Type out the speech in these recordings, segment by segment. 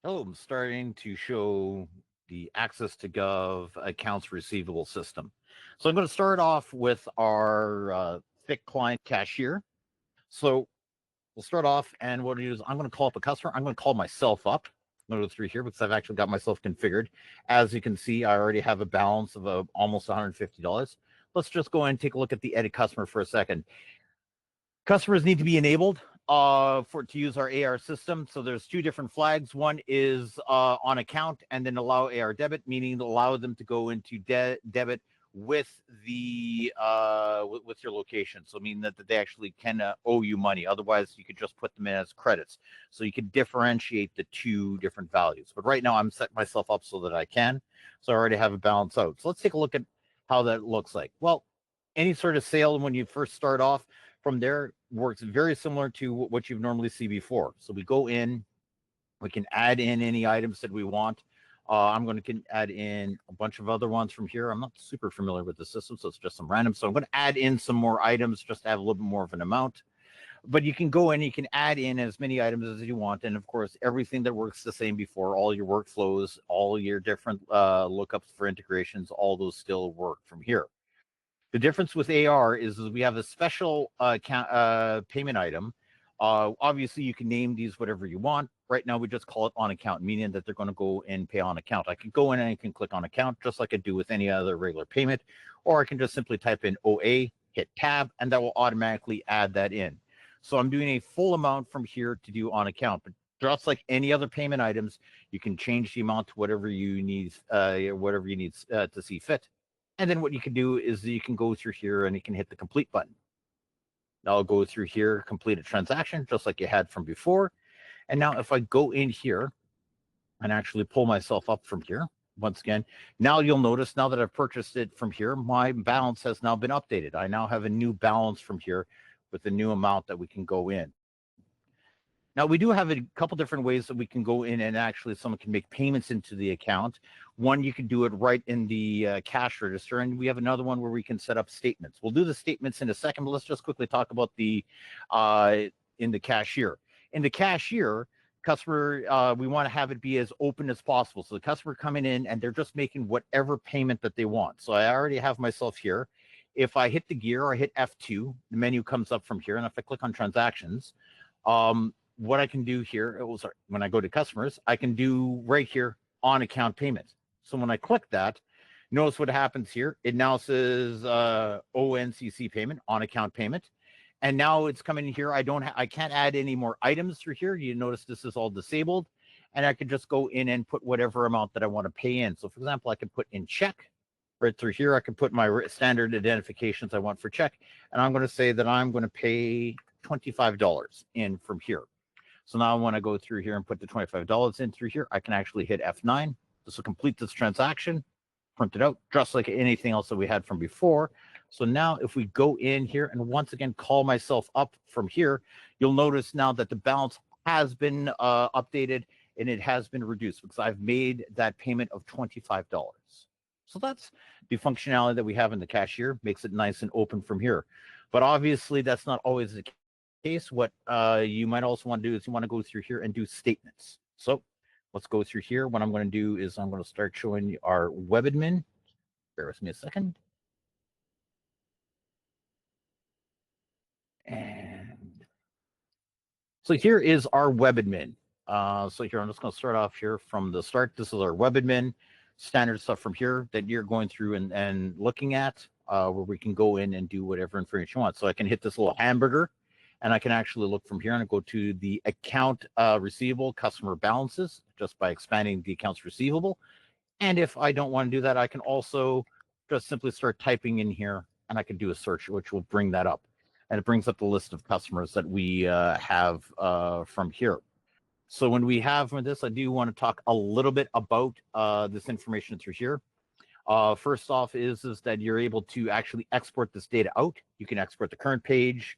Oh, I'm starting to show the Access to Gov accounts receivable system. So I'm going to start off with our thick client cashier. So we'll start off, and what I'll do is I'm going to call up a customer. I'm going to call myself up. I'm going to go through here because I've actually got myself configured. As you can see, I already have a balance of almost $150. Let's just go and take a look at the edit customer for a second. Customers need to be enabled for to use our AR system. So there's two different flags. One is on account, and then allow AR debit, meaning allow them to go into debit with the with your location. So meaning that they actually can owe you money. Otherwise, you could just put them in as credits. So you can differentiate the two different values. But right now, I'm setting myself up so that I can. So I already have a balance out. So let's take a look at how that looks like. Well, any sort of sale when you first start off from there works very similar to what you've normally see before. So we go in, we can add in any items that we want. I'm going to add in a bunch of other ones from here. I'm not super familiar with the system, so it's just some random. So I'm going to add in some more items just to have a little bit more of an amount. But you can go in, you can add in as many items as you want. And of course, everything that works the same before, all your workflows, all your different lookups for integrations, all those still work from here. The difference with AR is we have a special payment item. Obviously, you can name these whatever you want. Right now, we just call it on account, meaning that they're going to go and pay on account. I can go in and I can click on account just like I do with any other regular payment, or I can just simply type in OA, hit tab, and that will automatically add that in. So I'm doing a full amount from here to do on account, but just like any other payment items, you can change the amount to whatever you need to see fit. And then what you can do is you can go through here and you can hit the complete button. I'll go through here, complete a transaction just like you had from before. And now if I go in here and actually pull myself up from here, once again, now you'll notice now that I've purchased it from here, my balance has now been updated. I now have a new balance from here with the new amount that we can go in. Now, we do have a couple different ways that we can go in and actually someone can make payments into the account. One, you can do it right in the cash register, and we have another one where we can set up statements. We'll do the statements in a second, but let's just quickly talk about the uh, in the cashier. In the cashier, customer, we want to have it be as open as possible. So the customer coming in and they're just making whatever payment that they want. So I already have myself here. If I hit the gear or I hit F2, the menu comes up from here, and if I click on transactions, what I can do here, sorry, when I go to customers, I can do right here on account payments. So when I click that, notice what happens here. It now says ONCC payment, on account payment. And now it's coming in here. I can't add any more items through here. You notice this is all disabled. And I can just go in and put whatever amount that I want to pay in. So for example, I can put in check right through here. I can put my standard identifications I want for check. And I'm going to say that I'm going to pay $25 in from here. So now when I go through here and put the $25 in through here, I can actually hit F9. This will complete this transaction, print it out, just like anything else that we had from before. So now if we go in here and once again call myself up from here, you'll notice now that the balance has been updated and it has been reduced because I've made that payment of $25. So that's the functionality that we have in the cashier, makes it nice and open from here. But obviously, that's not always the case. What you might also want to do is you want to go through here and do statements. So let's go through here. What I'm going to do is I'm going to start showing you our web admin. Bear with me a second. And so here is our web admin. So here, I'm just going to start off here from the start. This is our web admin, standard stuff from here that you're going through and looking at, where we can go in and do whatever information you want. So I can hit this little hamburger, and I can actually look from here and go to the account receivable customer balances just by expanding the accounts receivable. And if I don't want to do that, I can also just simply start typing in here and I can do a search, which will bring that up. And it brings up the list of customers that we have from here. So when we have this, I do want to talk a little bit about this information through here. First off is that you're able to actually export this data out. You can export the current page.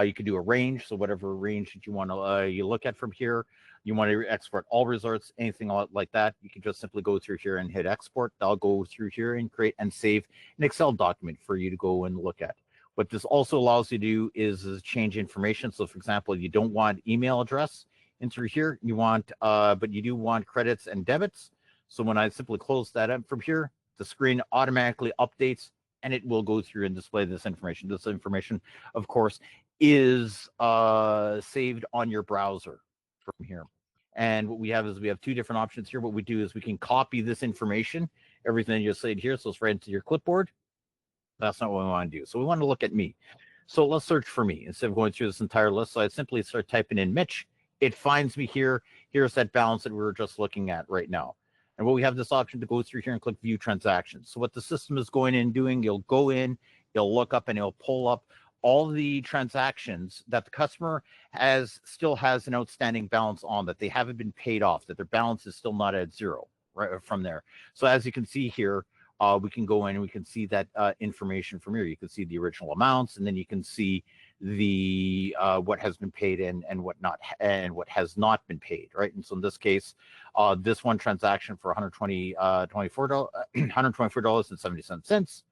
You can do a range, so whatever range that you want to you look at from here. You want to export all results, anything like that. You can just simply go through here and hit export. That'll go through here and create and save an Excel document for you to go and look at. What this also allows you to do is change information. So, for example, you don't want email address. And through here, you want, but you do want credits and debits. So when I simply close that up from here, the screen automatically updates and it will go through and display this information. This information, of course, is saved on your browser from here. And what we have is we have two different options here. What we do is we can copy this information, everything you said here, so it's right into your clipboard. That's not what we want to do. So we want to look at me. So let's search for me instead of going through this entire list. So I simply start typing in Mitch. It finds me here. Here's that balance that we were just looking at right now. And what we have this option to go through here and click view transactions. So what the system is going in and doing, you'll go in, you'll look up and it'll pull up all the transactions that the customer still has an outstanding balance on, that they haven't been paid off, that their balance is still not at zero right from there. So as you can see here, we can go in and we can see that information from here. You can see the original amounts, and then you can see the what has been paid and what not, and what has not been paid, right? And so in this case, this one transaction for $124.77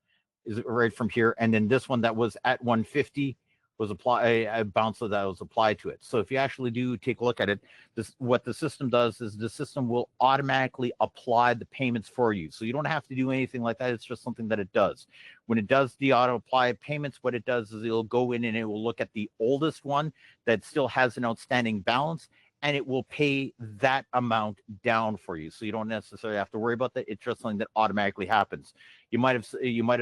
is right from here, and then this one that was at 150 was a bounce that was applied to it. So if you actually do take a look at it, what the system does is the system will automatically apply the payments for you. So you don't have to do anything like that. It's just something that it does. When it does the auto apply payments, what it does is it'll go in and it will look at the oldest one that still has an outstanding balance, and it will pay that amount down for you. So you don't necessarily have to worry about that. It's just something that automatically happens. You might have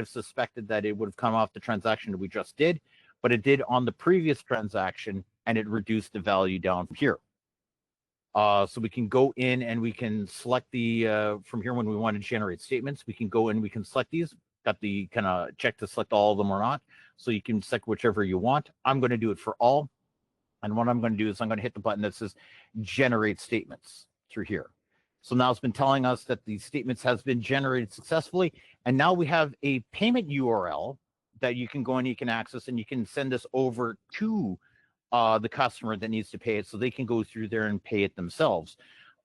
suspected that it would have come off the transaction that we just did, but it did on the previous transaction, and it reduced the value down here. So we can go in and we can select the from here when we want to generate statements. We can go in, we can select these. Got the kind of check to select all of them or not. So you can select whichever you want. I'm going to do it for all. And what I'm going to do is I'm going to hit the button that says generate statements through here. So now it's been telling us that the statements has been generated successfully. And now we have a payment URL that you can go and you can access, and you can send this over to the customer that needs to pay it, so they can go through there and pay it themselves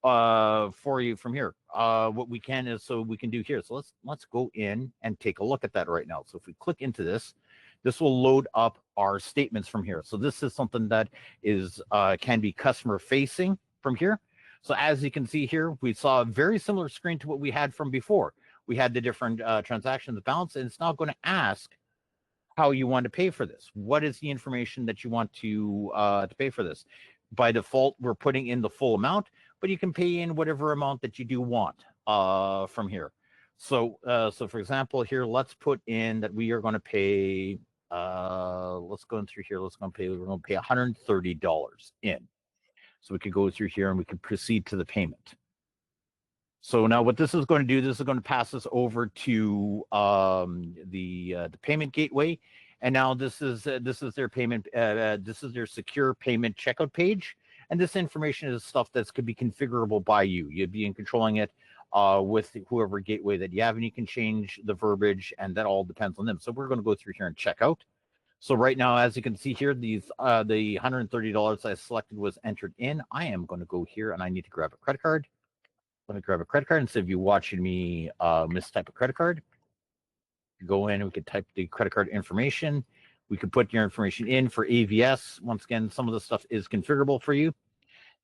for you from here. What we can is, so we can do here. So let's go in and take a look at that right now. So if we click into this, this will load up our statements from here. So this is something that is can be customer facing from here. So as you can see here, we saw a very similar screen to what we had from before. We had the different transactions balance, and it's now going to ask how you want to pay for this. What is the information that you want to pay for this? By default, we're putting in the full amount, but you can pay in whatever amount that you do want from here. So, so for example, here, let's put in that we are going to pay. Let's go in through here. We're going to pay $130 in. So we could go through here and we could proceed to the payment. So now what this is going to do, this is going to pass us over to the payment gateway. And now this is their payment, this is their secure payment checkout page. And this information is stuff that could be configurable by you. You'd be controlling it with whoever gateway that you have, and you can change the verbiage, and that all depends on them. So we're going to go through here and check out. So right now, as you can see here, these the $130 I selected was entered in. I am going to go here and I need to grab a credit card. Let me grab a credit card instead of you watching me mistype a credit card. Go in, we could type the credit card information. We could put your information in for AVS. Once again, some of the stuff is configurable for you.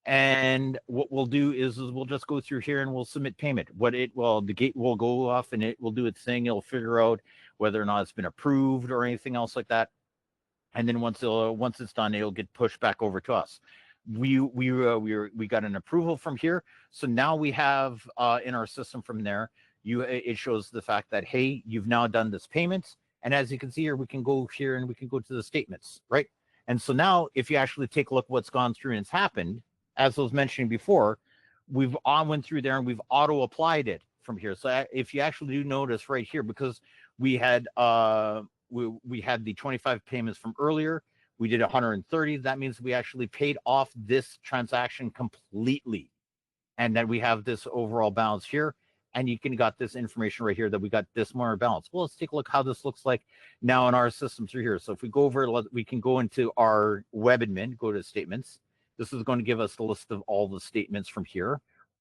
And what we'll do is we'll just go through here and we'll submit payment. The gate will go off and it will do its thing. It'll figure out whether or not it's been approved or anything else like that. And then once it's done, it'll get pushed back over to us. We got an approval from here, so now we have in our system from there. It shows the fact that, hey, you've now done this payment, and as you can see here, we can go here and we can go to the statements, right? And so now, if you actually take a look at what's gone through and it's happened, as I was mentioning before, we've went through there and we've auto applied it from here. So if you actually do notice right here, because we had we had the 25 payments from earlier. We did 130. That means we actually paid off this transaction completely. And then we have this overall balance here. And you can got this information right here that we got this more balance. Well, let's take a look how this looks like now in our system through here. So if we go over, we can go into our web admin, go to statements. This is going to give us the list of all the statements from here.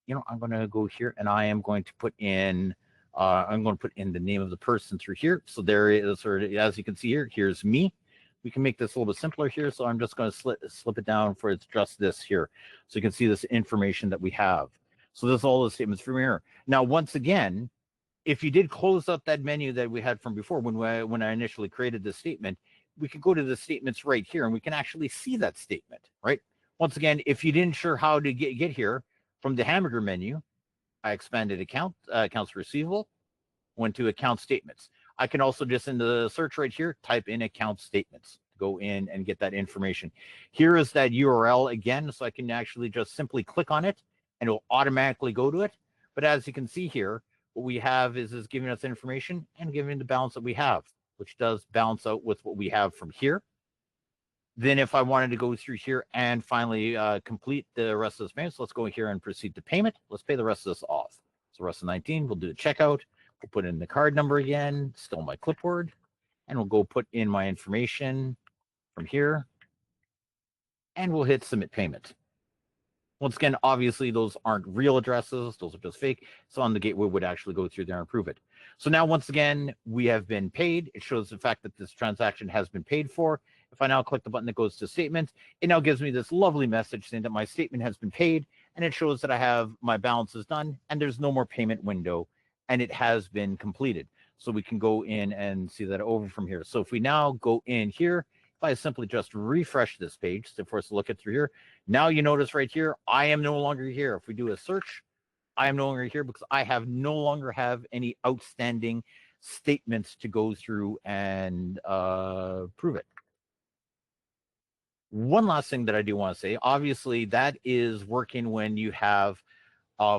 I'm going to go here and I am going to put in I'm going to put in the name of the person through here. So there is, or as you can see here, here's me. We can make this a little bit simpler here. So I'm just going to slip it down for it's just this here. So you can see this information that we have. So this is all the statements from here. Now, once again, if you did close up that menu that we had from before when I initially created this statement, we can go to the statements right here and we can actually see that statement, right? Once again, if you didn't sure how to get here from the hamburger menu, I expanded accounts receivable, went to account statements. I can also just in the search right here, type in account statements, go in and get that information. Here is that URL again, so I can actually just simply click on it and it'll automatically go to it. But as you can see here, what we have is giving us information and giving the balance that we have, which does balance out with what we have from here. Then if I wanted to go through here and finally complete the rest of this payment, so let's go here and proceed to payment. Let's pay the rest of this off. So rest of 19, we'll do the checkout. We'll put in the card number again, still my clipboard, and we'll go put in my information from here, and we'll hit submit payment. Once again, obviously, those aren't real addresses. Those are just fake. So on the gateway would actually go through there and approve it. So now, once again, we have been paid. It shows the fact that this transaction has been paid for. If I now click the button that goes to statements, it now gives me this lovely message saying that my statement has been paid, and it shows that I have my balance is done, and there's no more payment window, and it has been completed. So we can go in and see that over from here. So if we now go in here, if I simply just refresh this page to force to look it through here, now you notice right here, I am no longer here. If we do a search, I am no longer here because I have no longer have any outstanding statements to go through and prove it. One last thing that I do want to say, obviously, that is working when you have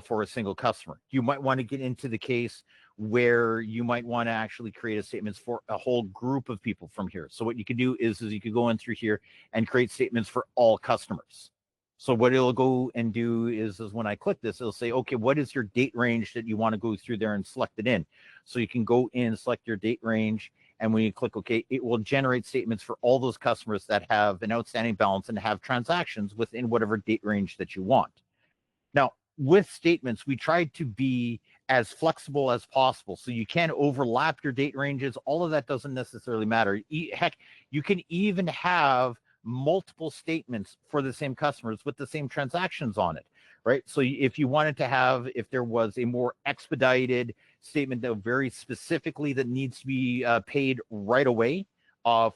for a single customer. You might want to get into the case where you might want to actually create a statements for a whole group of people from here. So what you could do is you could go in through here and create statements for all customers. So what it'll go and do is when I click this, it'll say, okay, what is your date range that you want to go through there and select it in? So you can go in, select your date range, and when you click OK, it will generate statements for all those customers that have an outstanding balance and have transactions within whatever date range that you want. Now, with statements, we tried to be as flexible as possible. So you can overlap your date ranges. All of that doesn't necessarily matter. Heck, you can even have multiple statements for the same customers with the same transactions on it, right? So if you wanted to have, if there was a more expedited statement that very specifically that needs to be paid right away,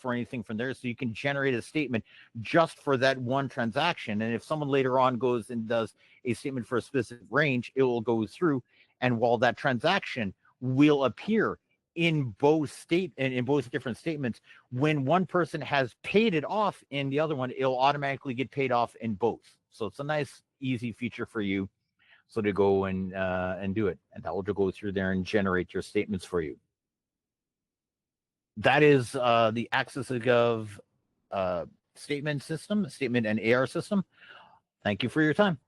for anything from there. So you can generate a statement just for that one transaction. And if someone later on goes and does a statement for a specific range, it will go through. And while that transaction will appear in both different statements, when one person has paid it off in the other one, it'll automatically get paid off in both. So it's a nice, easy feature for you. So to go and do it, and that will go through there and generate your statements for you. That is the Access.gov statement and AR system. Thank you for your time.